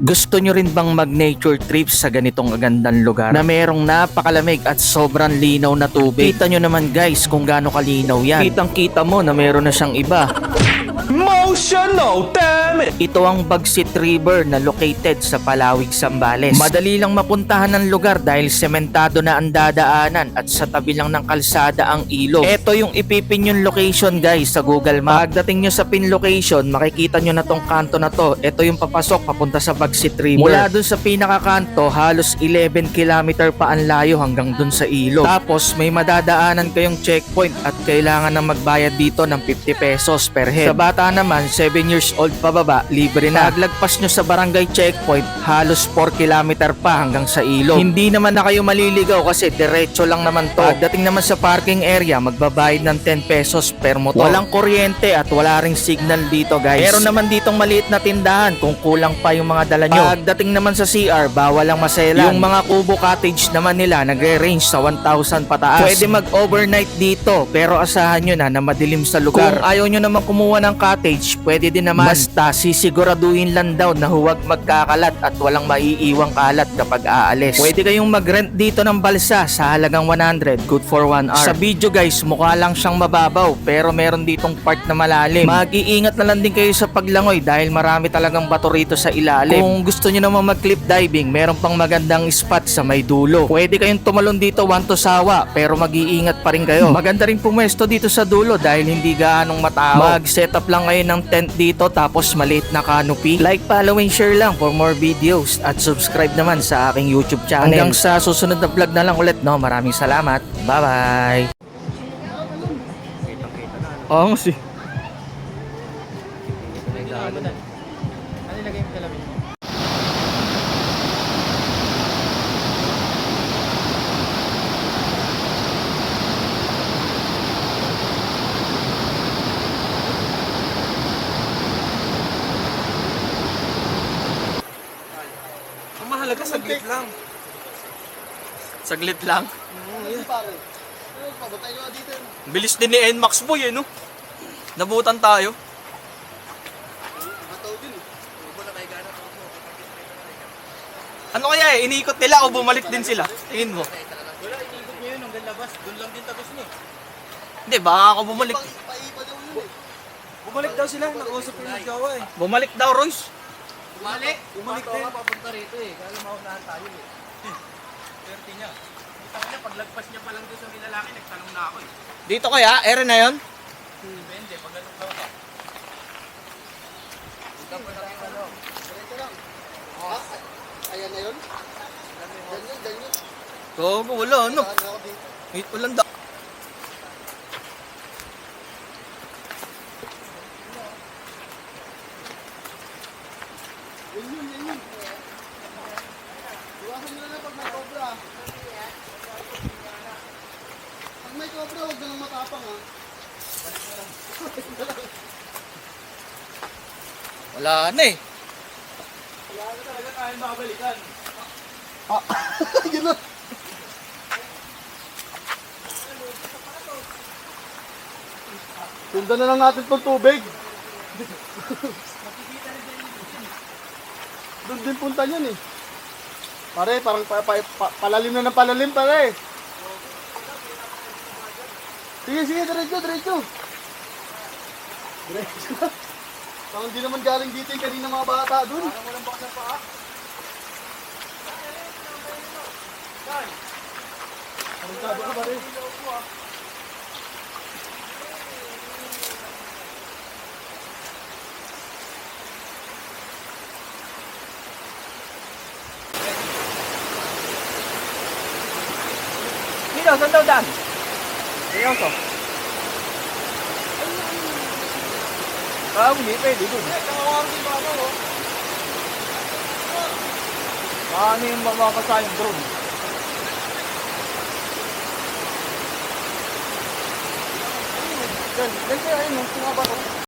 Gusto nyo rin bang mag-nature trips sa ganitong gandang lugar na merong napakalamig at sobrang linaw na tubig? Kita nyo naman guys kung gaano kalinaw yan. Kitang kita mo na meron na siyang iba. Emotional, damn it! Ito ang Bagsit River na located sa Palawig, Zambales. Madali lang mapuntahan ng lugar dahil sementado na ang dadaanan at sa tabi lang ng kalsada ang ilog. Ito yung ipipin yung location guys sa Google Maps. Pagdating nyo sa pin location, makikita nyo na tong kanto na to. Ito yung papasok papunta sa Bagsit River. Mula dun sa pinakakanto, halos 11 kilometer pa ang layo hanggang dun sa ilog. Tapos may madadaanan kayong checkpoint at kailangan na magbayad dito ng 50 pesos per head. Sa bata naman, 7 years old pababa, libre na. Paglagpas nyo sa barangay checkpoint, halos 4 kilometer pa hanggang sa ilog. Hindi naman na kayo maliligaw kasi diretso lang naman to. Pagdating naman sa parking area, magbabayad ng 10 pesos per motor. Walang kuryente at wala ring signal dito guys. Meron naman ditong maliit na tindahan kung kulang pa yung mga dala nyo. Pagdating naman sa CR, bawal lang maselan. Yung mga kubo cottage naman nila nagre-range sa 1,000 pataas. Pwede mag-overnight dito pero asahan nyo na madilim sa lugar. Kung ayaw nyo naman kumuha ng cottage, pwede din naman. Basta sisiguraduhin lang daw na huwag magkakalat at walang maiiwang kalat kapag aalis. Pwede kayong mag-rent dito ng balsa sa halagang 100, good for 1 hour. Sa video guys, mukha lang siyang mababaw pero meron ditong part na malalim. Mag-iingat na lang din kayo sa paglangoy dahil marami talagang bato rito sa ilalim. Kung gusto nyo naman mag-cliff diving, meron pang magandang spot sa may dulo. Pwede kayong tumalon dito 1 to sawa pero mag-iingat pa rin kayo. Maganda rin pumwesto dito sa dulo dahil hindi gaanong matao. Mag-set up lang kayo ng tent dito tapos maliit na canopy. Like, follow and share lang for more videos at subscribe naman sa aking YouTube channel. Hanggang sa susunod na vlog na lang ulit, no? Maraming salamat. Bye-bye. Oo, si. Ano ilagay mo sa lamin mo? Ang mahalaga, saglit lang. Saglit lang. Bilis din ni NMAX boy eh, no? Nabutan tayo. Ano kaya eh, iniikot nila o bumalik din sila? Tingin mo. Wala, inikot niya yun hanggang labas. Doon lang din tapos niya. Hindi, baka ako bumalik. Bumalik daw sila, nag-usap yung nagjawa eh. Bumalik daw, Royce. Bumalik? Bumalik din. Papunta rito eh. Kaya maunahan tayo eh. Swerte niya. Kita ko niya, paglagpas niya pa lang doon sa may lalaki, nagtanong na ako eh. Dito kaya, ere na yun? Depende, pag anong daw ka. Punta pa lang yung ano. Diretso lang. Ayan na yun? Ganyan. Gogo, wala ano. Ano ako dito? Wait, walang da. Yan. Iwasan nyo na pag may cobra. Pag may cobra, huwag na lang matapang ha. Wala na eh. Wala na talaga tayo makabalikan. Yun na. Sundan na lang natin itong tubig. Doon din punta niyan eh. Pare, parang palalim na ng palalim pare. Sige, diretso. Diretso. Parang hindi naman galing dito yung kanina mga bata doon. Parang walang box ng paa. Parang sabi ko pare. Dito, saan daw daan? Ayaw ko. Hindi pwede doon. Paano yung makakasa yung drone? Ganyan, ayun, mga bato.